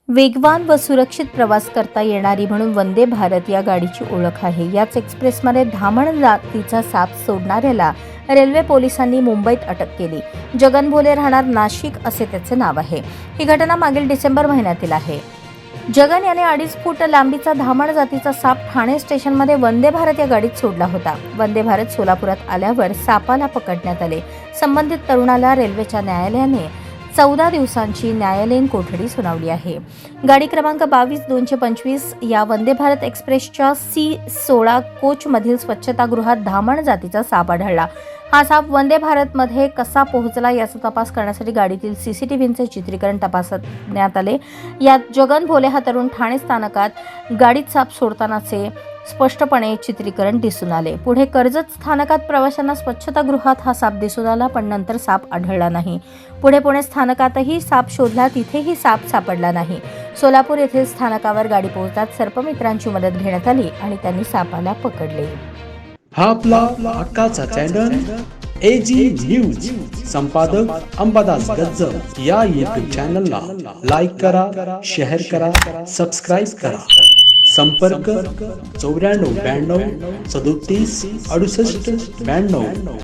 वेगवान व सुरक्षित प्रवास करता येणारी म्हणून वंदे भारत या गाडीची ओळख आहे. याच एक्सप्रेसमध्ये धामण जातीचा साप सोडणाऱ्याला रेल्वे पोलिसांनी मुंबईत अटक केली. जगन भोले राहणार नाशिक असे त्याचे नाव आहे. ही घटना मागील डिसेंबर महिन्यातील आहे. जगन याने 2.5 फूट लांबीचा धामण जातीचा साप ठाणे स्टेशनमध्ये वंदे भारत या गाडीत सोडला होता. वंदे भारत सोलापुरात आल्यावर सापाला पकडण्यात आले. संबंधित तरुणाला रेल्वेच्या न्यायालयाने 14 दिवसांची न्यायालयीन कोठडी सुनावली आहे. गाडी क्रमांक 22-225 या वंदे भारत एक्सप्रेसच्या C16 कोचमधील स्वच्छतागृहात धामण जातीचा साप आढळला. हा साप वंदे भारतमध्ये कसा पोहोचला याचा तपास करण्यासाठी गाडीतील CCTVचे चित्रीकरण तपासण्यात आले. यात जगन भोले हा तरुण ठाणे स्थानकात गाडीत साप सोडतानाचे स्पष्टपणे चित्रीकरण दिसून आले. पुढे कर्जत स्थानकात प्रवाशांना स्वच्छतागृहात हा साप दिसून आला, पण नंतर साप आढळला नाही. पुढे पुणे स्थानकातही साप शोधला, तिथेही साप सापडला नाही. सोलापूर येथील स्थानकावर गाडी पोहोचताच सर्पमित्रांची मदत घेण्यात आली आणि त्यांनी सापाला पकडले. हा आपला हक्काचा चॅनल AG न्यूज. संपादक अंबादास गज्जर. या YouTube चॅनलला लाईक करा, शेअर करा, सबस्क्राईब करा. संपर्क 94 92 37 68 92.